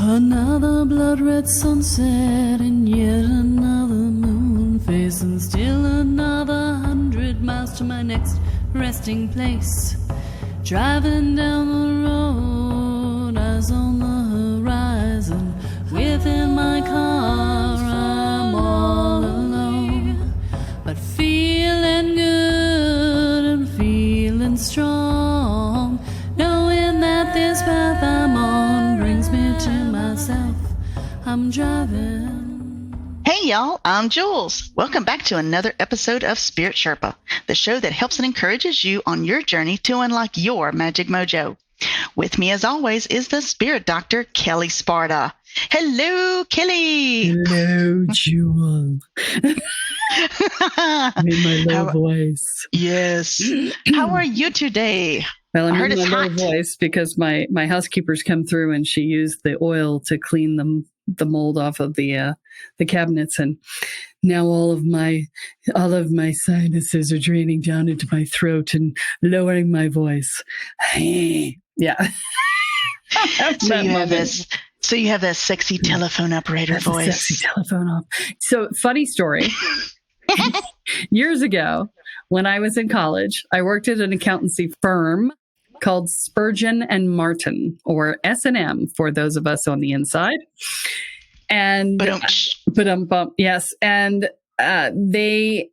Another blood-red sunset and yet another moon face, and still another 100 miles to my next resting place. Driving down the road, eyes on the horizon. Within my car, I'm all alone, but feeling good and feeling strong, knowing that this path I'm on brings me to myself. I'm driving. Hey y'all, I'm Jules. Welcome back to another episode of Spirit Sherpa, the show that helps and encourages you on your journey to unlock your magic mojo. With me as always is the spirit doctor, Kelle Sparta. Hello, Kelle. Hello, Jewel. In my low voice. Yes. How are you today? Well, I'm in my low voice because my housekeeper's come through and she used the oil to clean the mold off of the cabinets, and now all of my sinuses are draining down into my throat and lowering my voice. Yeah. So you have that sexy telephone operator voice. Sexy telephone op. So funny story. Years ago, when I was in college, I worked at an accountancy firm called Spurgeon and Martin, or S&M for those of us on the inside. And yes, and they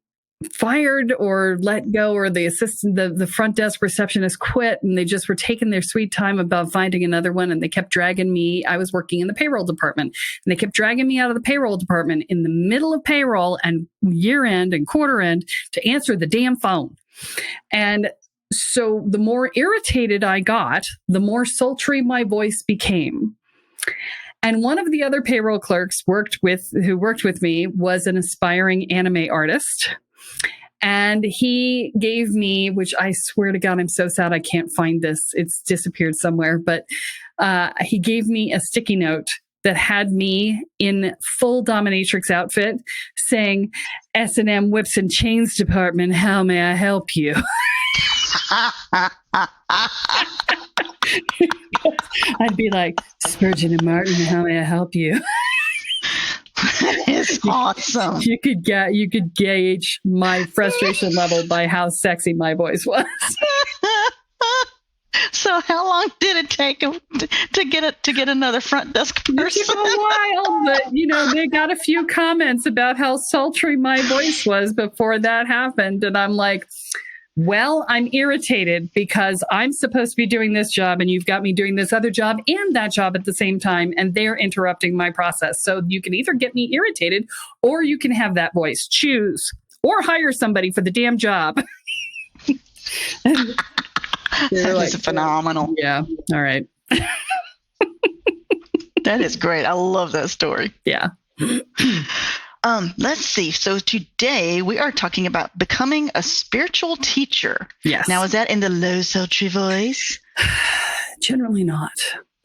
fired or let go, or the front desk receptionist quit, and they just were taking their sweet time about finding another one, and they kept dragging me. I was working in the payroll department, and they kept dragging me out of the payroll department in the middle of payroll and year end and quarter end to answer the damn phone. And so the more irritated I got, the more sultry my voice became. And one of the other payroll clerks who worked with me was an aspiring anime artist. And he gave me, which I swear to God, I'm so sad I can't find this. It's disappeared somewhere. But he gave me a sticky note that had me in full dominatrix outfit saying, S&M Whips and Chains Department, how may I help you? I'd be like, Spurgeon and Martin, how may I help you? It's awesome. You could gauge my frustration level by how sexy my voice was. So how long did it take him to get another front desk person? It took a while, but they got a few comments about how sultry my voice was before that happened, and I'm like, well, I'm irritated because I'm supposed to be doing this job and you've got me doing this other job and that job at the same time, and they're interrupting my process. So you can either get me irritated or you can have that voice. Choose, or hire somebody for the damn job. That is phenomenal. Yeah. All right. That is great. I love that story. Yeah. Let's see. So today we are talking about becoming a spiritual teacher. Yes. Now, is that in the low sultry voice? Generally not.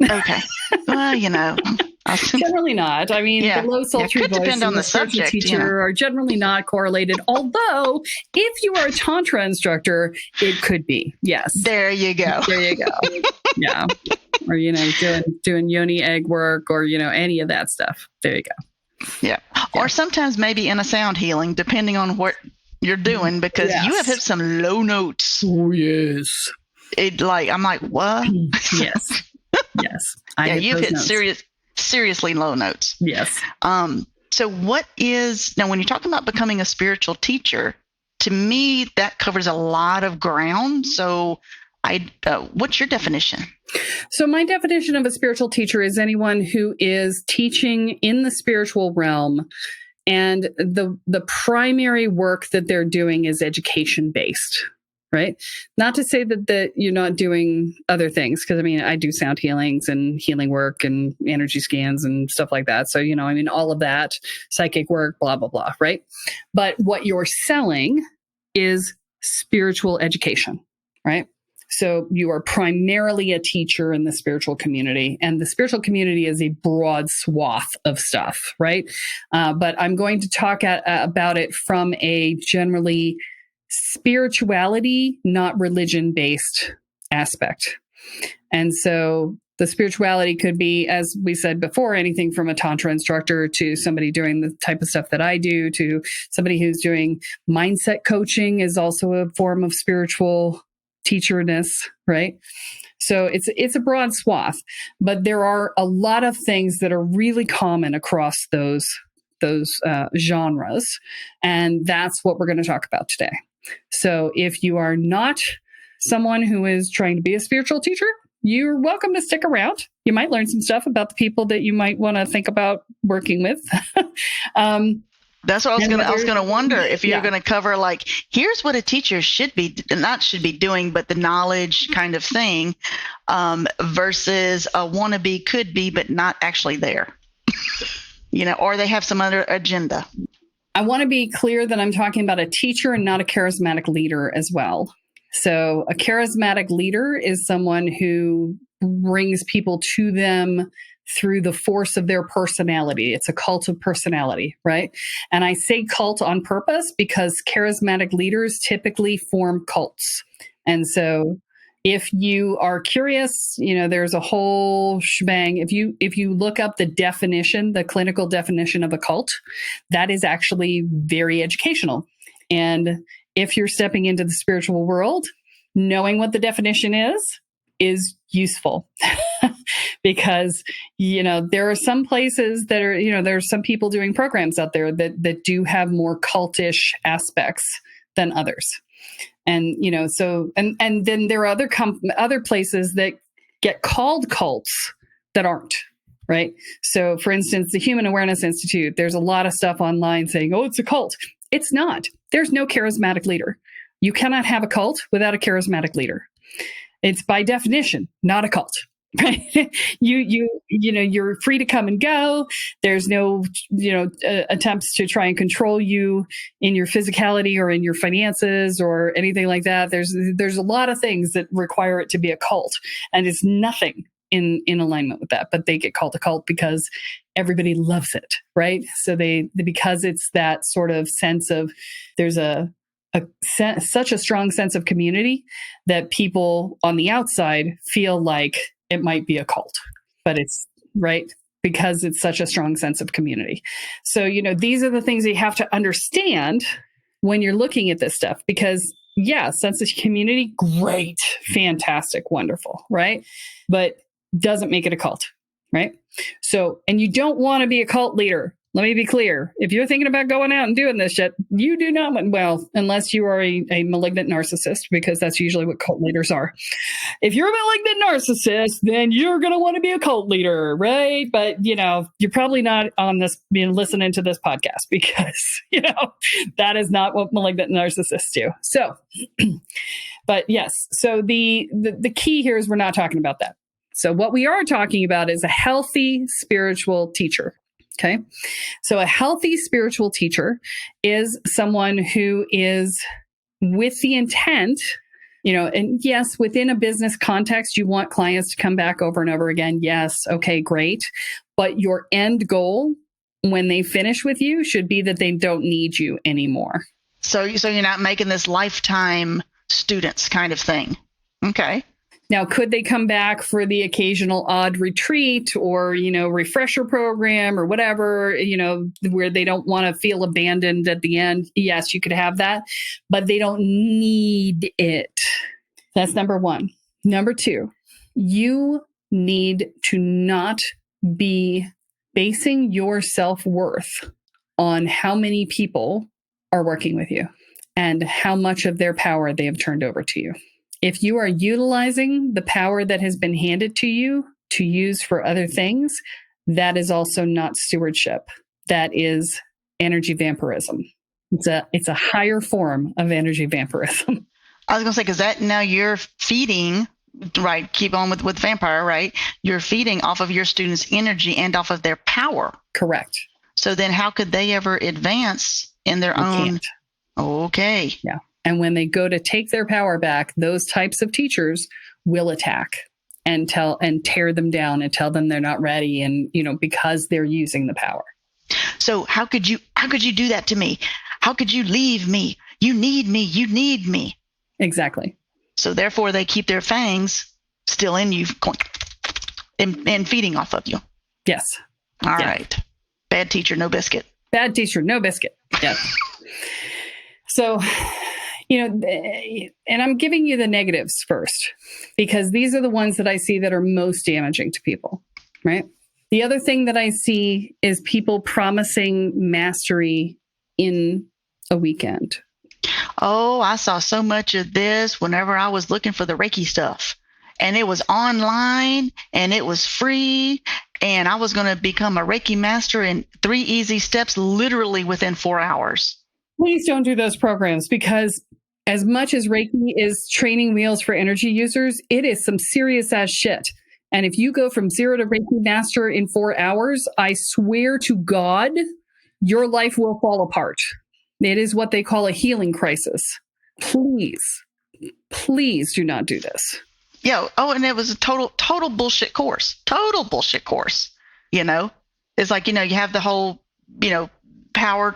Okay. Well, generally not. I mean, the low sultry voice depend on the subject, teacher are generally not correlated. Although, if you are a tantra instructor, it could be. Yes. There you go. Yeah. Or doing yoni egg work, or any of that stuff. There you go. Yeah. Or sometimes maybe in a sound healing, depending on what you're doing, because you have hit some low notes. Oh, yes. I'm like, what? Yes. Yes. You've hit seriously low notes. Yes. So now when you're talking about becoming a spiritual teacher, to me, that covers a lot of ground. So what's your definition? So my definition of a spiritual teacher is anyone who is teaching in the spiritual realm, and the primary work that they're doing is education based, right? Not to say that you're not doing other things, because I do sound healings and healing work and energy scans and stuff like that. So, all of that, psychic work, blah, blah, blah, right? But what you're selling is spiritual education, right? So you are primarily a teacher in the spiritual community, and the spiritual community is a broad swath of stuff, right? But I'm going to talk about it from a generally spirituality, not religion-based aspect. And so The spirituality could be, as we said before, anything from a Tantra instructor to somebody doing the type of stuff that I do, to somebody who's doing mindset coaching is also a form of spiritual teacherness, right? So it's a broad swath, but there are a lot of things that are really common across those genres, and that's what we're going to talk about today. So if you are not someone who is trying to be a spiritual teacher, you're welcome to stick around. You might learn some stuff about the people that you might want to think about working with. That's what I was going to wonder if you're going to cover, like, here's what a teacher should be doing, but the knowledge kind of thing, versus a wannabe could be, but not actually there, or they have some other agenda. I want to be clear that I'm talking about a teacher and not a charismatic leader as well. So a charismatic leader is someone who brings people to them through the force of their personality. It's a cult of personality, right? And I say cult on purpose because charismatic leaders typically form cults. And so if you are curious, there's a whole shebang. If you look up the definition, the clinical definition of a cult, that is actually very educational. And if you're stepping into the spiritual world, knowing what the definition is useful. Because, there are some places that are, there are some people doing programs out there that do have more cultish aspects than others. And, and then there are other places that get called cults that aren't, right? So for instance, the Human Awareness Institute, there's a lot of stuff online saying, oh, it's a cult. It's not. There's no charismatic leader. You cannot have a cult without a charismatic leader. It's by definition not a cult. Right? You're free to come and go. There's no, attempts to try and control you in your physicality or in your finances or anything like that. There's a lot of things that require it to be a cult, and it's nothing in alignment with that. But they get called a cult because everybody loves it, right? So because it's that sort of sense of there's such a strong sense of community that people on the outside feel like it might be a cult, but it's right because it's such a strong sense of community. So, these are the things that you have to understand when you're looking at this stuff, because sense of community, great, fantastic, wonderful, right? But doesn't make it a cult, right? So, and you don't want to be a cult leader. Let me be clear. If you're thinking about going out and doing this shit, you do not want, well, unless you are a malignant narcissist, because that's usually what cult leaders are. If you're a malignant narcissist, then you're going to want to be a cult leader, right? But, you're probably not on this, listening to this podcast because, that is not what malignant narcissists do. So, but yes. So the key here is we're not talking about that. So what we are talking about is a healthy spiritual teacher. Okay. So a healthy spiritual teacher is someone who is with the intent, and yes, within a business context, you want clients to come back over and over again. Yes. Okay, great. But your end goal when they finish with you should be that they don't need you anymore. So you're not making this lifetime students kind of thing. Okay. Now, could they come back for the occasional odd retreat or, refresher program or whatever, where they don't want to feel abandoned at the end? Yes, you could have that, but they don't need it. That's number one. Number two, you need to not be basing your self-worth on how many people are working with you and how much of their power they have turned over to you. If you are utilizing the power that has been handed to you to use for other things, that is also not stewardship. That is energy vampirism. It's a higher form of energy vampirism. I was going to say, because that now you're feeding, right? Keep on with vampire, right? You're feeding off of your students' energy and off of their power. Correct. So then how could they ever advance in their own? Can't. Okay. Yeah. And when they go to take their power back, those types of teachers will attack and tear them down and tell them they're not ready. And, because they're using the power. So how could you do that to me? How could you leave me? You need me. You need me. Exactly. So therefore they keep their fangs still in you, and feeding off of you. Yes. All right. Bad teacher, no biscuit. Bad teacher, no biscuit. Yeah. So, and I'm giving you the negatives first, because these are the ones that I see that are most damaging to people, right? The other thing that I see is people promising mastery in a weekend. Oh, I saw so much of this whenever I was looking for the Reiki stuff. And it was online and it was free. And I was going to become a Reiki master in 3 easy steps, literally within 4 hours. Please don't do those programs, because as much as Reiki is training wheels for energy users, it is some serious ass shit. And if you go from 0 to Reiki master in 4 hours, I swear to God, your life will fall apart. It is what they call a healing crisis. Please do not do this. Yeah. Oh, and it was a total bullshit course. Total bullshit course. It's like, you have the whole, power,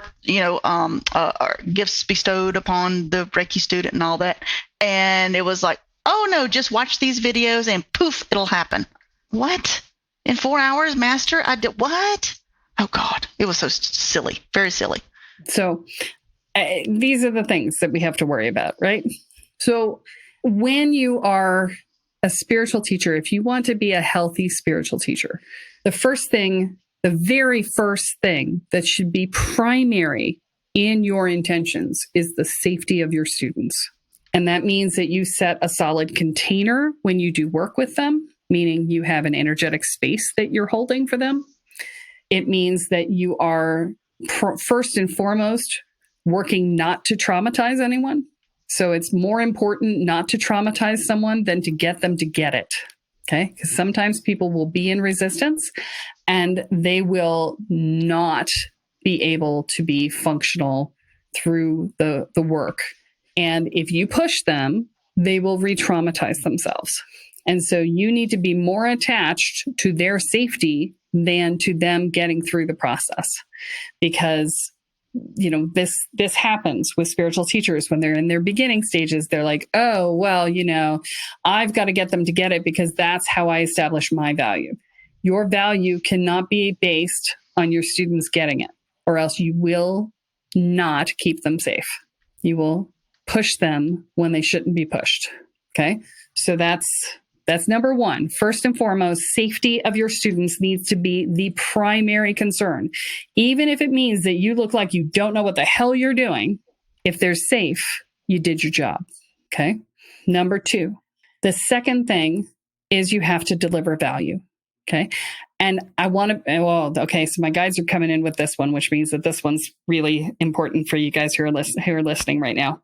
gifts bestowed upon the Reiki student and all that. And it was like, oh no, just watch these videos and poof, it'll happen. What? In 4 hours, master? I did what? Oh God, it was so silly, very silly. So these are the things that we have to worry about, right? So when you are a spiritual teacher, if you want to be a healthy spiritual teacher, the very first thing that should be primary in your intentions is the safety of your students. And that means that you set a solid container when you do work with them, meaning you have an energetic space that you're holding for them. It means that you are first and foremost working not to traumatize anyone. So it's more important not to traumatize someone than to get them to get it. Okay? Because sometimes people will be in resistance and they will not be able to be functional through the work. And if you push them, they will re-traumatize themselves. And so you need to be more attached to their safety than to them getting through the process. Because this happens with spiritual teachers when they're in their beginning stages. They're like, oh, well, I've got to get them to get it because that's how I establish my value. Your value cannot be based on your students getting it, or else you will not keep them safe. You will push them when they shouldn't be pushed. Okay. So that's number one. First and foremost, safety of your students needs to be the primary concern. Even if it means that you look like you don't know what the hell you're doing, if they're safe, you did your job. Okay. Number two, the second thing is you have to deliver value. Okay. And so my guides are coming in with this one, which means that this one's really important for you guys who are listening right now.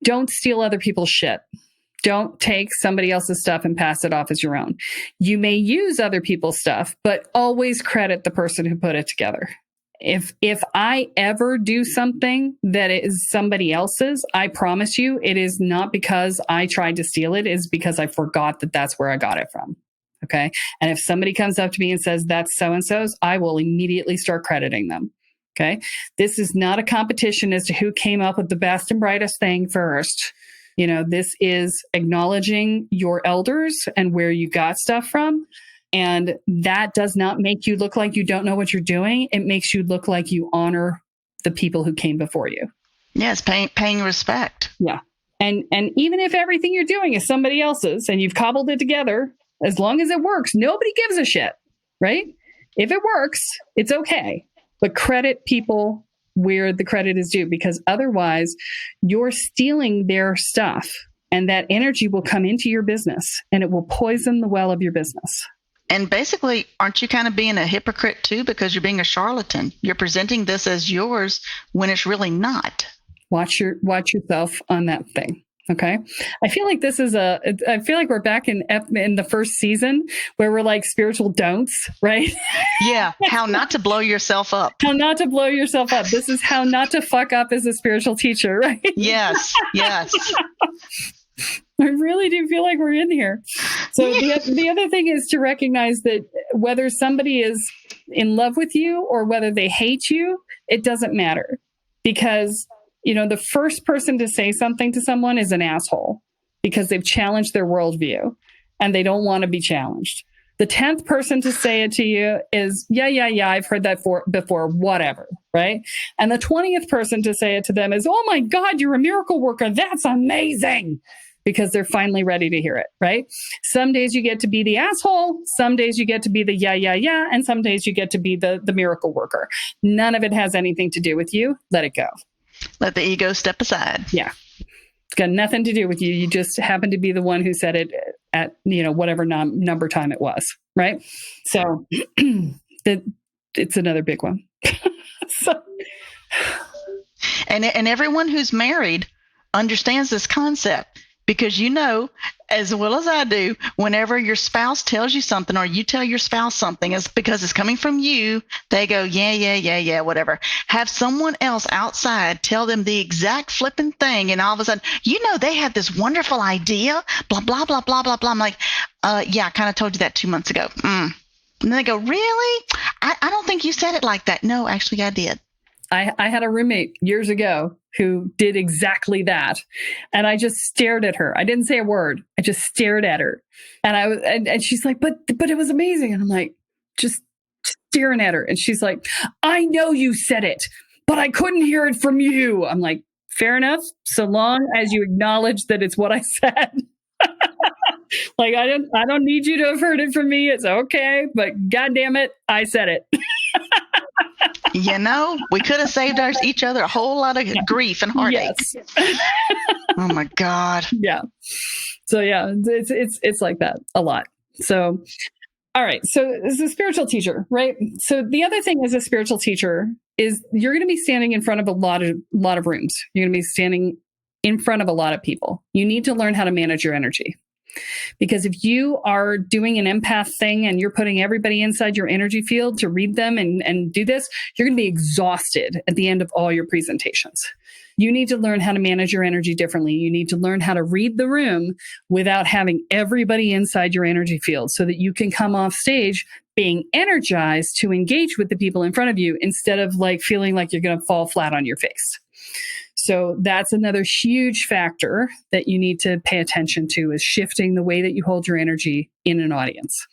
Don't steal other people's shit. Don't take somebody else's stuff and pass it off as your own. You may use other people's stuff, but always credit the person who put it together. If I ever do something that is somebody else's, I promise you, it is not because I tried to steal it. It's because I forgot that that's where I got it from. Okay. And if somebody comes up to me and says that's so-and-so's, I will immediately start crediting them. Okay. This is not a competition as to who came up with the best and brightest thing first. This is acknowledging your elders and where you got stuff from. And that does not make you look like you don't know what you're doing. It makes you look like you honor the people who came before you. Yes, paying respect. Yeah. And even if everything you're doing is somebody else's and you've cobbled it together, as long as it works, nobody gives a shit, right? If it works, it's okay. But credit people where the credit is due, because otherwise you're stealing their stuff and that energy will come into your business and it will poison the well of your business. And basically, aren't you kind of being a hypocrite too, because you're being a charlatan? You're presenting this as yours when it's really not. Watch yourself on that thing. Okay. I feel like I feel like we're back in the first season where we're like spiritual don'ts, right? Yeah. How not to blow yourself up. How not to blow yourself up. This is how not to fuck up as a spiritual teacher, right? Yes. Yes. I really do feel like we're in here. So the other thing is to recognize that whether somebody is in love with you or whether they hate you, it doesn't matter, because the first person to say something to someone is an asshole because they've challenged their worldview and they don't want to be challenged. The 10th person to say it to you is, yeah, I've heard that before, whatever, right? And the 20th person to say it to them is, oh my God, you're a miracle worker. That's amazing. Because they're finally ready to hear it, right? Some days you get to be the asshole. Some days you get to be the yeah. And some days you get to be the miracle worker. None of it has anything to do with you. Let it go. Let the ego step aside. Yeah. It's got nothing to do with you. You just happen to be the one who said it at, whatever number time it was, right? So it's another big one. And everyone who's married understands this concept. Because as well as I do, whenever your spouse tells you something or you tell your spouse something, it's because it's coming from you. They go, yeah, whatever. Have someone else outside tell them the exact flipping thing. And all of a sudden, they have this wonderful idea, blah, blah, blah, blah, blah, blah. I'm like, yeah, I kind of told you that 2 months ago. And then they go, really? I don't think you said it like that. No, actually I did. I had a roommate years ago who did exactly that. And I just stared at her. I didn't say a word. I just stared at her. And she's like, but it was amazing. And I'm like, just staring at her. And she's like, I know you said it, but I couldn't hear it from you. I'm like, fair enough. So long as you acknowledge that it's what I said. Like, I don't need you to have heard it from me. It's okay. But God damn it, I said it. We could have saved each other a whole lot of grief and heartache. Yes. Oh my God. Yeah. So yeah, it's like that a lot. So, all right. So as a spiritual teacher, right? So the other thing as a spiritual teacher is you're going to be standing in front of a lot of rooms. You're going to be standing in front of a lot of people. You need to learn how to manage your energy. Because if you are doing an empath thing and you're putting everybody inside your energy field to read them and do this, you're going to be exhausted at the end of all your presentations. You need to learn how to manage your energy differently. You need to learn how to read the room without having everybody inside your energy field so that you can come off stage being energized to engage with the people in front of you instead of like feeling like you're going to fall flat on your face. So that's another huge factor that you need to pay attention to is shifting the way that you hold your energy in an audience.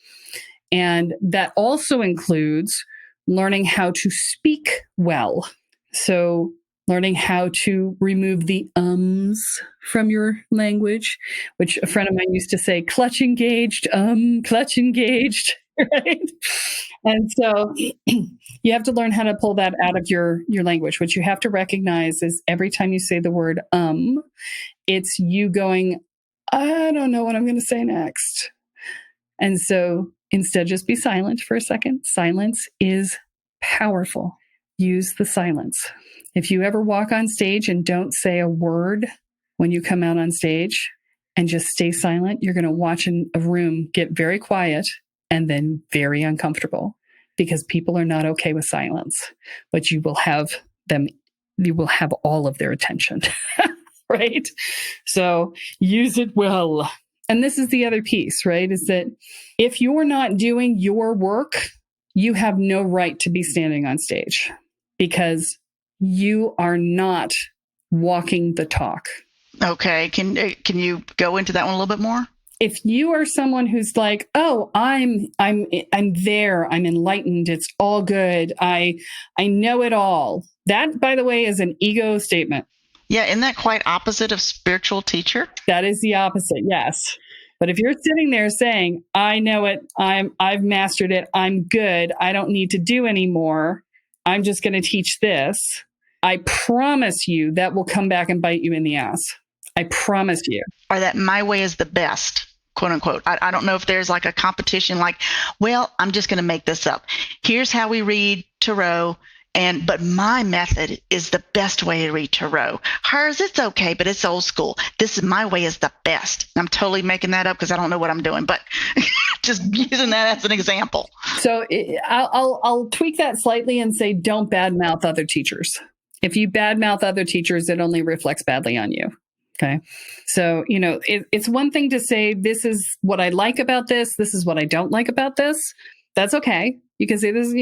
And that also includes learning how to speak well. So learning how to remove the ums from your language, which a friend of mine used to say, clutch engaged, right? And so you have to learn how to pull that out of your language. What you have to recognize is every time you say the word it's you going, I don't know what I'm going to say next. And so instead, just be silent for a second. Silence is powerful. Use the silence. If you ever walk on stage and don't say a word when you come out on stage and just stay silent, you're going to watch a room get very quiet and then very uncomfortable because people are not okay with silence, but you will have all of their attention, right? So use it well. And this is the other piece, right? Is that if you're not doing your work, you have no right to be standing on stage because you are not walking the talk. Okay. Can you go into that one a little bit more? If you are someone who's like, oh, I'm there, I'm enlightened, it's all good, I know it all. That, by the way, is an ego statement. Yeah, isn't that quite opposite of spiritual teacher? That is the opposite, yes. But if you're sitting there saying, I know it, I've mastered it, I'm good, I don't need to do anymore, I'm just going to teach this, I promise you that will come back and bite you in the ass. I promise you. Or that my way is the best, quote unquote. I don't know if there's like a competition like, well, I'm just going to make this up. Here's how we read tarot. But my method is the best way to read tarot. Hers, it's okay, but it's old school. My way is the best. I'm totally making that up because I don't know what I'm doing, but just using that as an example. So I'll tweak that slightly and say, don't badmouth other teachers. If you badmouth other teachers, it only reflects badly on you. Okay. So, it's one thing to say, this is what I like about this. This is what I don't like about this. That's okay. Because it is,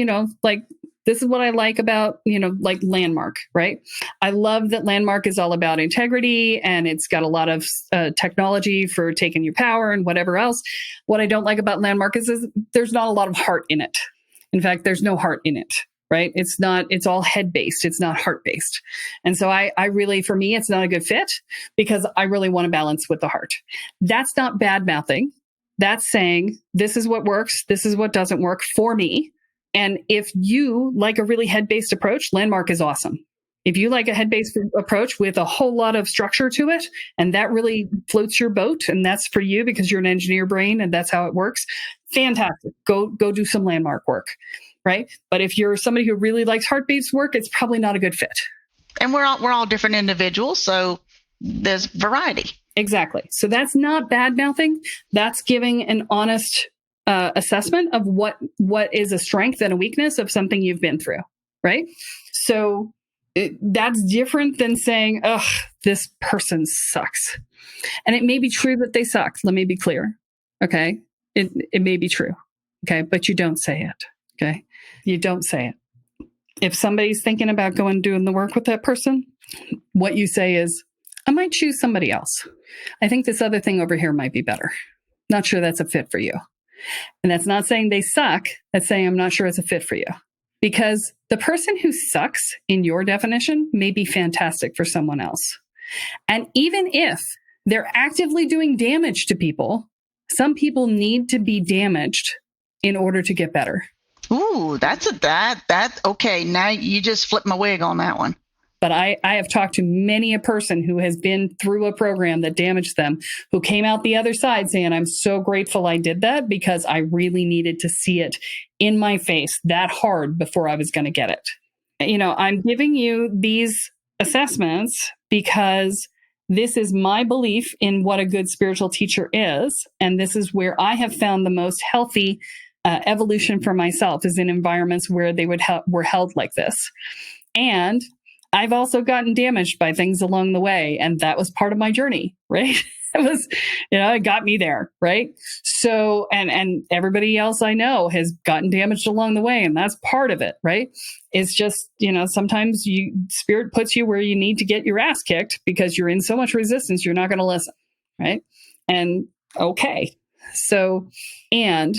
like This is what I like about, like Landmark, right? I love that Landmark is all about integrity and it's got a lot of technology for taking your power and whatever else. What I don't like about Landmark is there's not a lot of heart in it. In fact, there's no heart in it, right? It's all head based. It's not heart based. And so I really, for me, it's not a good fit because I really want to balance with the heart. That's not bad mouthing. That's saying, this is what works. This is what doesn't work for me. And if you like a really head-based approach, Landmark is awesome. If you like a head-based approach with a whole lot of structure to it, and that really floats your boat, and that's for you because you're an engineer brain and that's how it works, fantastic. Go do some Landmark work, right? But if you're somebody who really likes heart-based work, it's probably not a good fit. And we're all different individuals, so there's variety. Exactly. So that's not bad mouthing. That's giving an honest assessment of what is a strength and a weakness of something you've been through, right? So that's different than saying, ugh, this person sucks. And it may be true that they suck. Let me be clear. Okay. It may be true. Okay. But you don't say it. Okay. You don't say it. If somebody's thinking about going and doing the work with that person, what you say is, I might choose somebody else. I think this other thing over here might be better. Not sure that's a fit for you. And that's not saying they suck. That's saying I'm not sure it's a fit for you. Because the person who sucks in your definition may be fantastic for someone else. And even if they're actively doing damage to people, some people need to be damaged in order to get better. Ooh, okay. Now you just flipped my wig on that one. But I have talked to many a person who has been through a program that damaged them, who came out the other side saying, I'm so grateful I did that because I really needed to see it in my face that hard before I was going to get it. I'm giving you these assessments because this is my belief in what a good spiritual teacher is. And this is where I have found the most healthy evolution for myself is in environments where they were held like this. And I've also gotten damaged by things along the way. And that was part of my journey, right? It got me there, right? So, and everybody else I know has gotten damaged along the way. And that's part of it, right? It's just, sometimes spirit puts you where you need to get your ass kicked because you're in so much resistance, you're not going to listen, right? And okay. So, and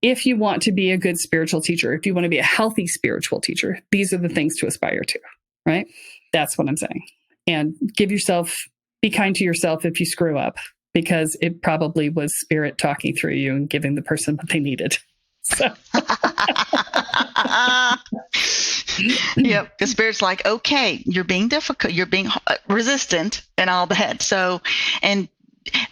if you want to be a good spiritual teacher, if you want to be a healthy spiritual teacher, these are the things to aspire to. Right? That's what I'm saying. And be kind to yourself if you screw up, because it probably was spirit talking through you and giving the person what they needed. So. Yep. The spirit's like, okay, you're being difficult, you're being resistant and all that. So, and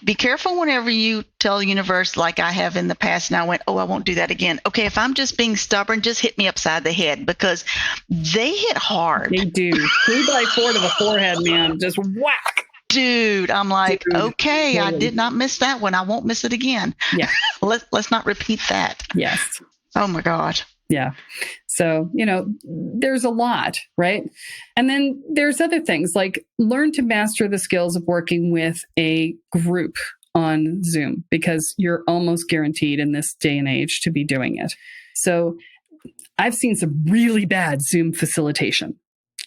be careful whenever you tell the universe, like I have in the past, and I went, I won't do that again. Okay, if I'm just being stubborn, just hit me upside the head, because they hit hard. They do. 3x4 to the forehead, man. Just whack. Dude, I'm like, okay, I did not miss that one. I won't miss it again. Yeah. Let's not repeat that. Yes. Oh my God. Yeah. So, there's a lot, right? And then there's other things like learn to master the skills of working with a group on Zoom, because you're almost guaranteed in this day and age to be doing it. So I've seen some really bad Zoom facilitation.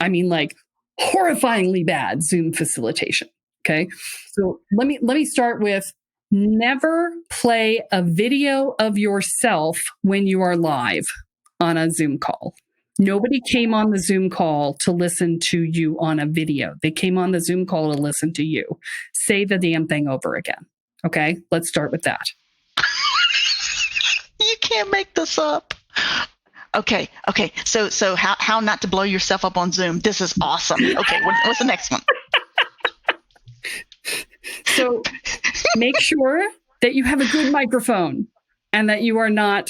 I mean, like horrifyingly bad Zoom facilitation. Okay. So let me start with never play a video of yourself when you are live on a Zoom call. Nobody came on the Zoom call to listen to you on a video. They came on the Zoom call to listen to you. Say the damn thing over again. Okay, let's start with that. You can't make this up. Okay. So how not to blow yourself up on Zoom? This is awesome. Okay, what's the next one? So make sure that you have a good microphone and that you are not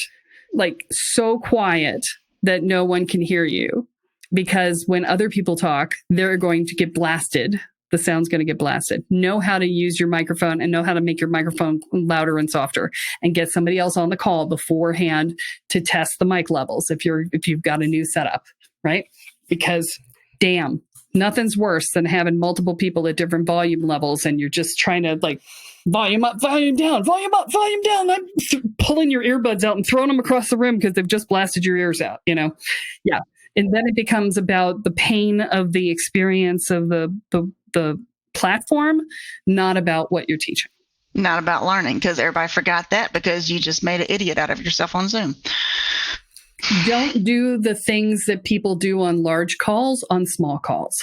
like so quiet that no one can hear you, because when other people talk, they're going to get blasted. The sound's going to get blasted. Know how to use your microphone and know how to make your microphone louder and softer, and get somebody else on the call beforehand to test the mic levels if you've got a new setup, right? Because damn, nothing's worse than having multiple people at different volume levels and you're just trying to like volume up, volume down, volume up, volume down. I'm pulling your earbuds out and throwing them across the room because they've just blasted your ears out, Yeah. And then it becomes about the pain of the experience of the platform, not about what you're teaching. Not about learning, because everybody forgot that because you just made an idiot out of yourself on Zoom. Don't do the things that people do on large calls on small calls.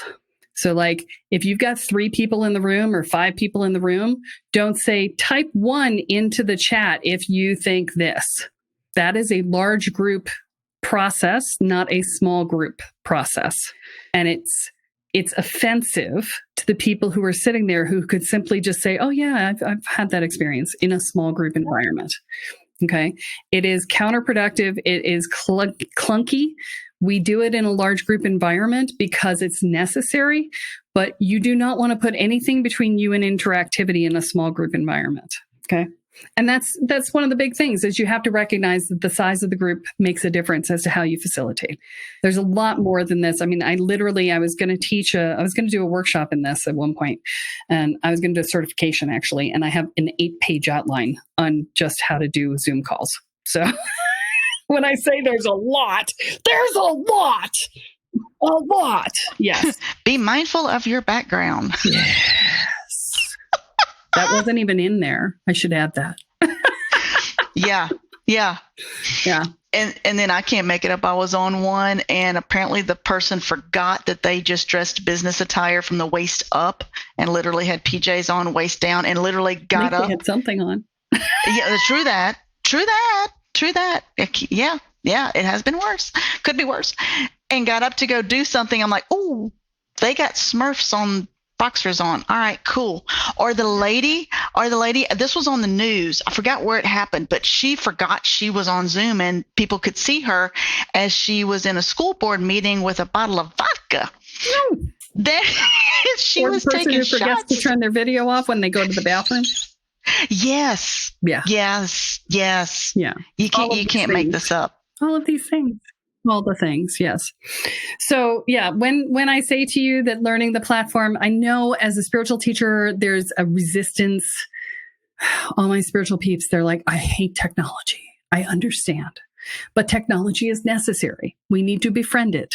So like if you've got 3 people in the room or 5 people in the room, don't say type 1 into the chat if you think this. That is a large group process, not a small group process. And it's offensive to the people who are sitting there who could simply just say, oh yeah, I've had that experience in a small group environment. Okay. It is counterproductive. It is clunky. We do it in a large group environment because it's necessary, but you do not want to put anything between you and interactivity in a small group environment. Okay. And that's one of the big things is you have to recognize that the size of the group makes a difference as to how you facilitate. There's a lot more than this. I mean, I was going to do a workshop in this at one point, and I was going to do a certification actually. And I have an 8-page outline on just how to do Zoom calls. So when I say there's a lot. Yes. Be mindful of your background. Yes. That wasn't even in there. I should add that. Yeah. And then I can't make it up. I was on one, and apparently the person forgot that they just dressed business attire from the waist up and literally had PJs on, waist down, and literally got up. They had something on. Yeah, true that. Yeah, it has been worse. Could be worse. And got up to go do something. I'm like, oh, they got Smurfs on, boxers on. All right, cool. Or the lady, this was on the news. I forgot where it happened, but she forgot she was on Zoom and people could see her as she was in a school board meeting with a bottle of vodka. Then she was taking shots. Or the person who forgets to turn their video off when they go to the bathroom. Yes. Yeah. Yes. Yeah. You can't make this up. All of these things. All the things, yes. So yeah, when I say to you that learning the platform, I know as a spiritual teacher, there's a resistance. All my spiritual peeps, they're like, I hate technology. I understand. But technology is necessary. We need to befriend it.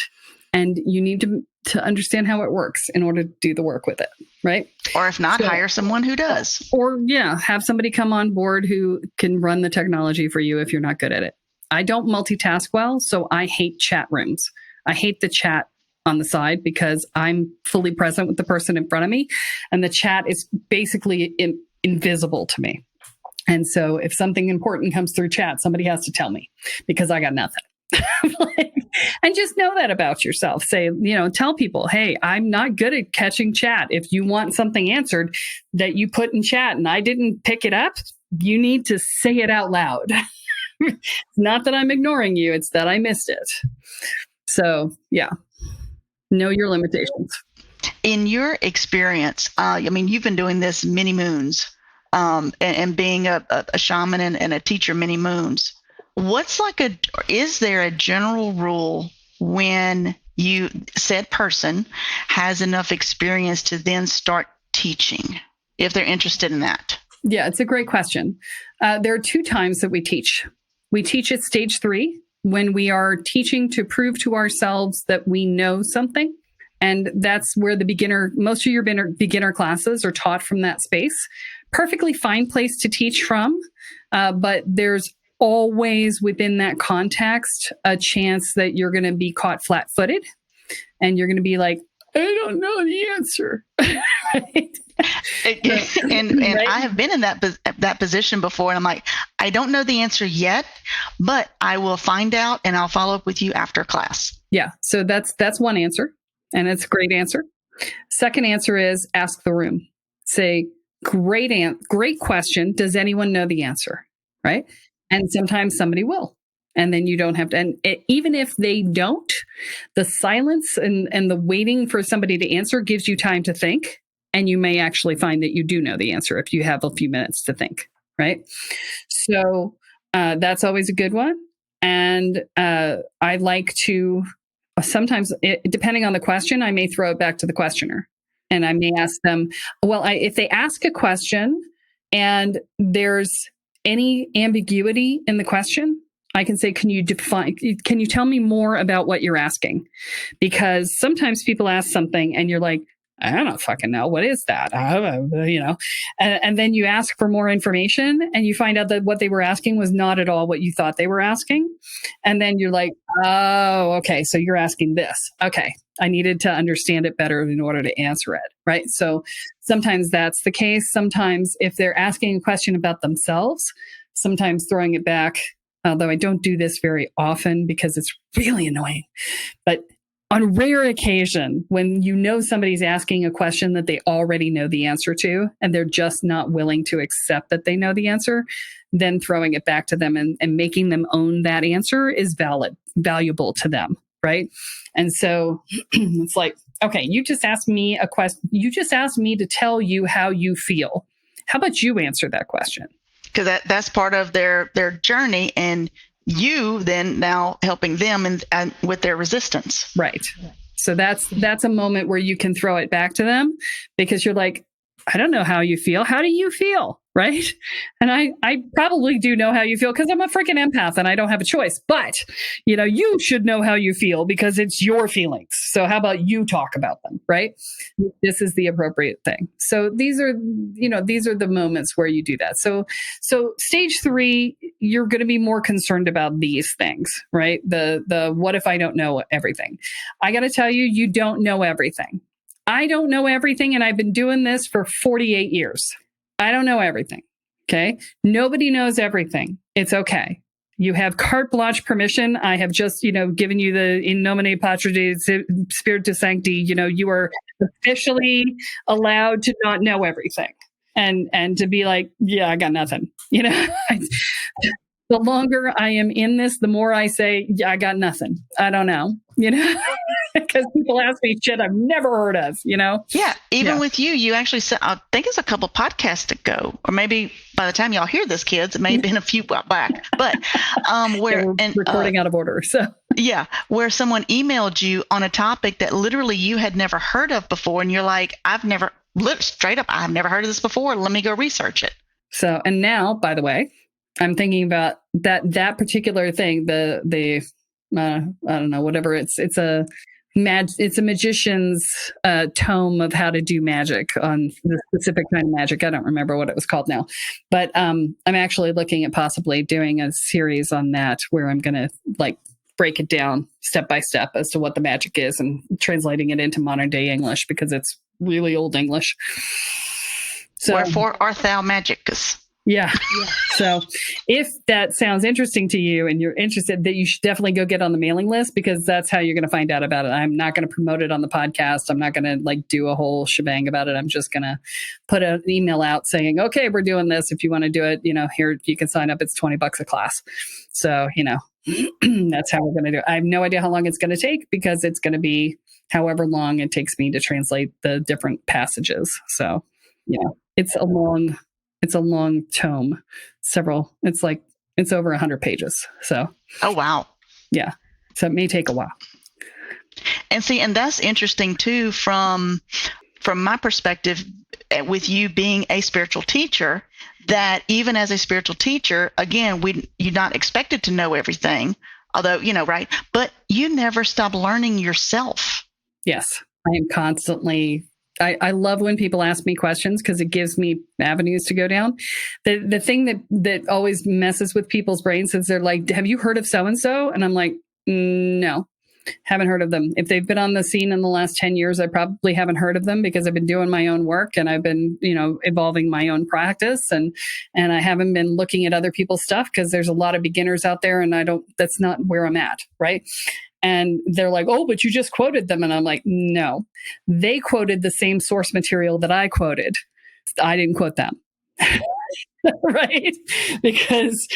And you need to understand how it works in order to do the work with it, right? Or if not, hire someone who does. Or have somebody come on board who can run the technology for you if you're not good at it. I don't multitask well, so I hate chat rooms. I hate the chat on the side because I'm fully present with the person in front of me, and the chat is basically invisible to me. And so if something important comes through chat, somebody has to tell me because I got nothing. And just know that about yourself. Say, tell people, hey, I'm not good at catching chat. If you want something answered that you put in chat and I didn't pick it up, you need to say it out loud. It's not that I'm ignoring you, it's that I missed it. So, yeah, know your limitations. In your experience, you've been doing this many moons, and being a shaman and a teacher many moons. Is there a general rule when said person has enough experience to then start teaching, if they're interested in that? Yeah, it's a great question. There are 2 times that we teach. We teach at stage 3 when we are teaching to prove to ourselves that we know something. And that's where most of your beginner classes are taught from that space. Perfectly fine place to teach from. But there's always within that context a chance that you're going to be caught flat-footed and you're going to be like, I don't know the answer. Right? And right? I have been in that position before, and I'm like, I don't know the answer yet, but I will find out and I'll follow up with you after class. Yeah. So that's one answer, and it's a great answer. Second answer is ask the room. Say, great question. Does anyone know the answer? Right? And sometimes somebody will. And then you don't have to, and even if they don't, the silence and the waiting for somebody to answer gives you time to think. And you may actually find that you do know the answer if you have a few minutes to think, right? So that's always a good one. And I like to, sometimes, depending on the question, I may throw it back to the questioner. And I may ask them, if they ask a question and there's any ambiguity in the question, I can say, can you tell me more about what you're asking? Because sometimes people ask something and you're like, I don't fucking know. What is that? And then you ask for more information and you find out that what they were asking was not at all what you thought they were asking. And then you're like, oh, okay. So you're asking this. Okay. I needed to understand it better in order to answer it. Right. So sometimes that's the case. Sometimes if they're asking a question about themselves, sometimes throwing it back, although I don't do this very often because it's really annoying, but on rare occasion, when you know somebody's asking a question that they already know the answer to, and they're just not willing to accept that they know the answer, then throwing it back to them and making them own that answer is valuable to them, right? And so it's like, okay, you just asked me a question. You just asked me to tell you how you feel. How about you answer that question? Because that's part of their journey, and you then now helping them and with their resistance. Right. So that's a moment where you can throw it back to them because you're like, I don't know how you feel. How do you feel? Right. And I probably do know how you feel because I'm a freaking empath and I don't have a choice. But, you should know how you feel because it's your feelings. So how about you talk about them? Right. This is the appropriate thing. So these are the moments where you do that. So stage 3, you're going to be more concerned about these things, right? The what if I don't know everything? I got to tell you, you don't know everything. I don't know everything, and I've been doing this for 48 years. I don't know everything, okay? Nobody knows everything. It's okay. You have carte blanche permission. I have just, given you the in nomine Patris Spiritus Sancti. You are officially allowed to not know everything and to be like, yeah, I got nothing. The longer I am in this, the more I say, yeah, I got nothing. I don't know, because people ask me shit I've never heard of, Yeah. Even with you actually said, I think it's a couple podcasts ago, or maybe by the time y'all hear this, kids, it may have been a few back, but where recording out of order. So yeah, where someone emailed you on a topic that literally you had never heard of before. And you're like, I've never heard of this before. Let me go research it. So, and now, by the way, I'm thinking about that particular thing, the I don't know, whatever it's a magician's tome of how to do magic on the specific kind of magic. I don't remember what it was called now, but I'm actually looking at possibly doing a series on that where I'm going to break it down step by step as to what the magic is and translating it into modern day English because it's really old English. So, wherefore art thou magicus? Yeah. So if that sounds interesting to you and you're interested, that you should definitely go get on the mailing list because that's how you're going to find out about it. I'm not going to promote it on the podcast. I'm not going to do a whole shebang about it. I'm just going to put an email out saying, okay, we're doing this. If you want to do it, here you can sign up. It's $20 a class. So, that's how we're going to do it. I have no idea how long it's going to take because it's going to be however long it takes me to translate the different passages. So, it's a long tome. It's over 100 pages. So, oh, wow. Yeah. So it may take a while. And that's interesting too, from my perspective, with you being a spiritual teacher, that even as a spiritual teacher, again, you're not expected to know everything, although, right. But you never stop learning yourself. Yes. I am constantly I love when people ask me questions because it gives me avenues to go down. The thing that always messes with people's brains is they're like, have you heard of so-and-so? And I'm like, no, haven't heard of them. If they've been on the scene in the last 10 years, I probably haven't heard of them because I've been doing my own work and I've been, evolving my own practice and I haven't been looking at other people's stuff because there's a lot of beginners out there and that's not where I'm at. Right. And they're like, oh, but you just quoted them. And I'm like, no, they quoted the same source material that I quoted. I didn't quote them. Right. Because,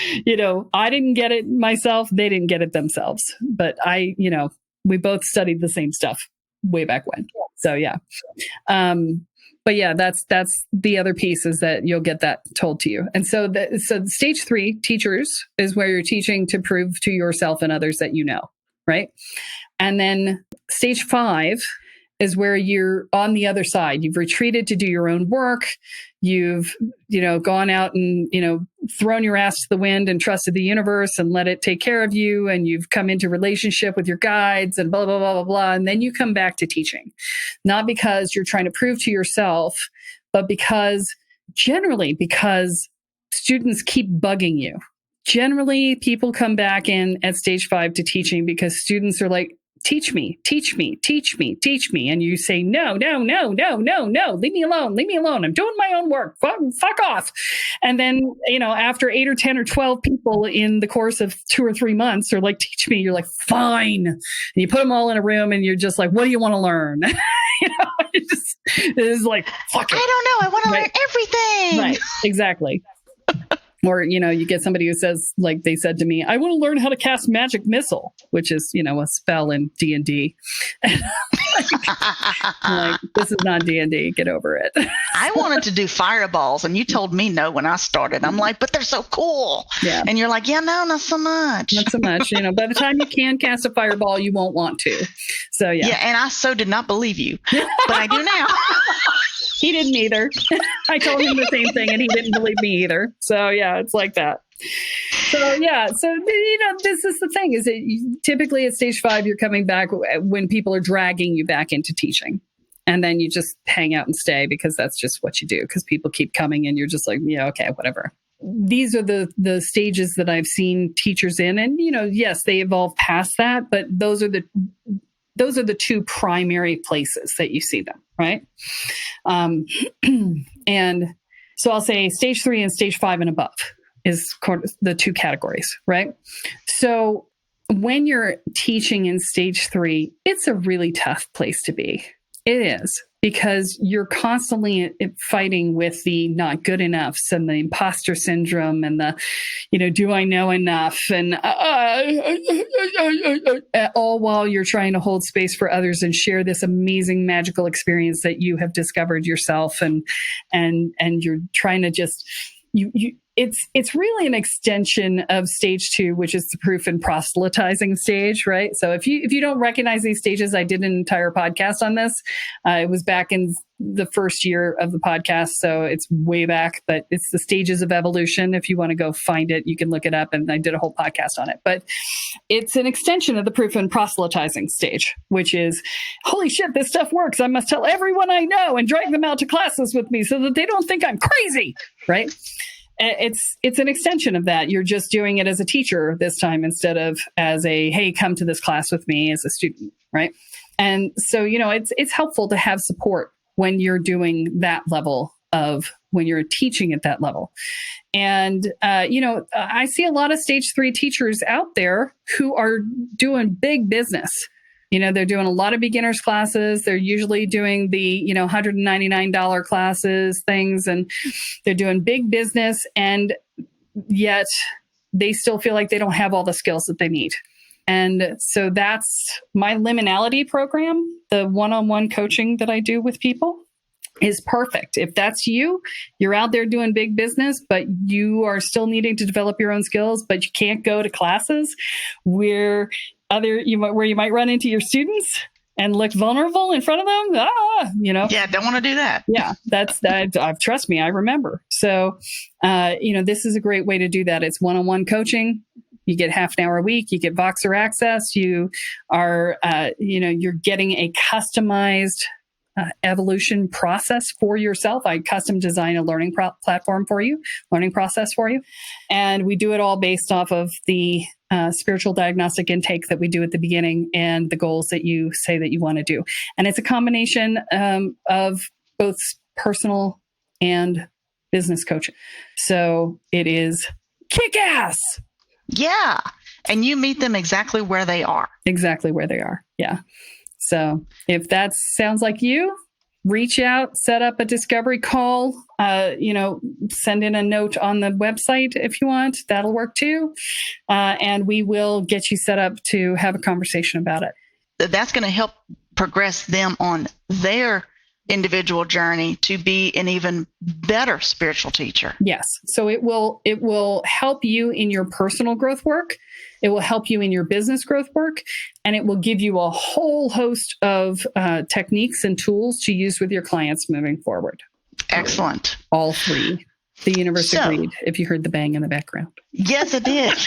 I didn't get it myself. They didn't get it themselves. But we both studied the same stuff way back when. So, yeah. But yeah, that's the other piece is that you'll get that told to you. And so stage 3, teachers, is where you're teaching to prove to yourself and others that you know. Right. And then stage 5 is where you're on the other side. You've retreated to do your own work. You've, gone out and, thrown your ass to the wind and trusted the universe and let it take care of you. And you've come into relationship with your guides and blah, blah, blah, blah, blah. And then you come back to teaching, not because you're trying to prove to yourself, but because students keep bugging you. Generally, people come back in at stage 5 to teaching because students are like, teach me. And you say, no, leave me alone. I'm doing my own work. Fuck off. And then, after 8 or 10 or 12 people in the course of 2 or 3 months are like, teach me. You're like, fine. And you put them all in a room and you're just like, what do you want to learn? It is like, fuck it. I don't know. I want to learn everything. Right. Exactly. Or, you get somebody who says, like they said to me, I want to learn how to cast magic missile, which is, a spell in D&D. Like, this is not D&D. Get over it. I wanted to do fireballs, and you told me no when I started. I'm like, but they're so cool. Yeah. And you're like, yeah, no, not so much. Not so much. By the time you can cast a fireball, you won't want to. So, yeah. Yeah, and I so did not believe you, but I do now. He didn't either. I told him the same thing and he didn't believe me either. So yeah, it's like that. So yeah. So, this is the thing is that typically at stage 5, you're coming back when people are dragging you back into teaching. And then you just hang out and stay because that's just what you do because people keep coming and you're just like, yeah, okay, whatever. These are the stages that I've seen teachers in. And, yes, they evolve past that, but those are the 2 primary places that you see them, right? And so I'll say stage 3 and stage 5 and above is the 2 categories, right? So when you're teaching in stage 3, it's a really tough place to be. It is, because you're constantly fighting with the not good enoughs and the imposter syndrome and the, do I know enough? And all while you're trying to hold space for others and share this amazing magical experience that you have discovered yourself. And you're trying to just, it's really an extension of stage 2, which is the proof and proselytizing stage, right? So if you don't recognize these stages, I did an entire podcast on this. It was back in the first year of the podcast, so it's way back, but it's the stages of evolution. If you want to go find it, you can look it up, and I did a whole podcast on it. But it's an extension of the proof and proselytizing stage, which is, holy shit, this stuff works. I must tell everyone I know and drag them out to classes with me so that they don't think I'm crazy, right? It's an extension of that. You're just doing it as a teacher this time instead of as a, hey, come to this class with me as a student, right? And so, it's helpful to have support when you're doing that level of, when you're teaching at that level. And, I see a lot of stage 3 teachers out there who are doing big business. They're doing a lot of beginners classes. They're usually doing the, $199 classes, things, and they're doing big business. And yet they still feel like they don't have all the skills that they need. And so that's my liminality program, the one-on-one coaching that I do with people is perfect. If that's you're out there doing big business, but you are still needing to develop your own skills, but you can't go to classes where you might run into your students and look vulnerable in front of them. Yeah, don't want to do that. Yeah, that's that. Trust me, I remember. So, this is a great way to do that. It's one-on-one coaching. You get half an hour a week. You get Voxer access. You are, you're getting a customized evolution process for yourself. I custom design a learning platform for you, learning process for you. And we do it all based off of the spiritual diagnostic intake that we do at the beginning and the goals that you say that you want to do. And it's a combination of both personal and business coaching. So it is kick-ass. Yeah. And you meet them exactly where they are. Exactly where they are. Yeah. So if that sounds like you, reach out, set up a discovery call, send in a note on the website if you want. That'll work too. And we will get you set up to have a conversation about it. That's going to help progress them on their individual journey to be an even better spiritual teacher. Yes. So it will help you in your personal growth work. It will help you in your business growth work, and it will give you a whole host of techniques and tools to use with your clients moving forward. Excellent. All three. The universe agreed, if you heard the bang in the background. Yes, it did.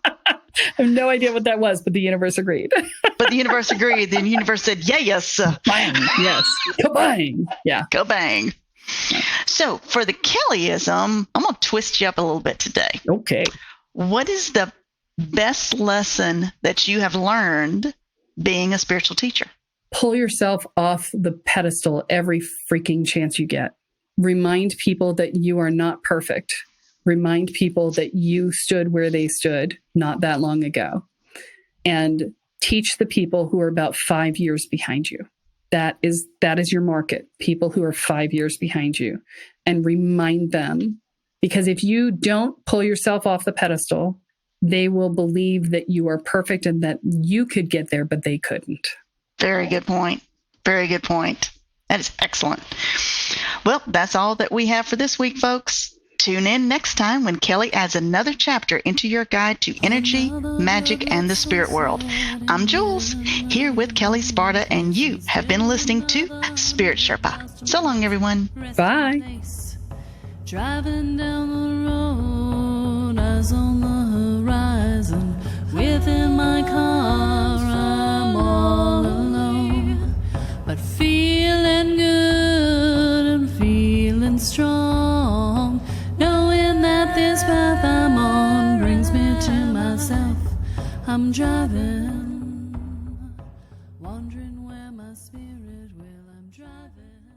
I have no idea what that was, but the universe agreed. But the universe agreed. The universe said, yes. Bang. Yes. Ka-bang. Yeah. Go bang. Yeah. So for the Kelleism, I'm going to twist you up a little bit today. Okay. What is the best lesson that you have learned being a spiritual teacher? Pull yourself off the pedestal every freaking chance you get. Remind people that you are not perfect. Remind people that you stood where they stood not that long ago. And teach the people who are about 5 years behind you. That is your market, people who are 5 years behind you. And remind them, because if you don't pull yourself off the pedestal, they will believe that you are perfect and that you could get there, but they couldn't. Very good point. Very good point. That is excellent. Well, that's all that we have for this week, folks. Tune in next time when Kelle adds another chapter into your guide to energy, magic, and the spirit world. I'm Jules, here with Kelle Sparta, and you have been listening to Spirit Sherpa. So long, everyone. Bye. Driving down the road, eyes on the horizon. Within my car, I'm all alone, but feeling good and feeling strong, knowing that this path I'm on brings me to myself. I'm driving, wondering where my spirit will. I'm driving.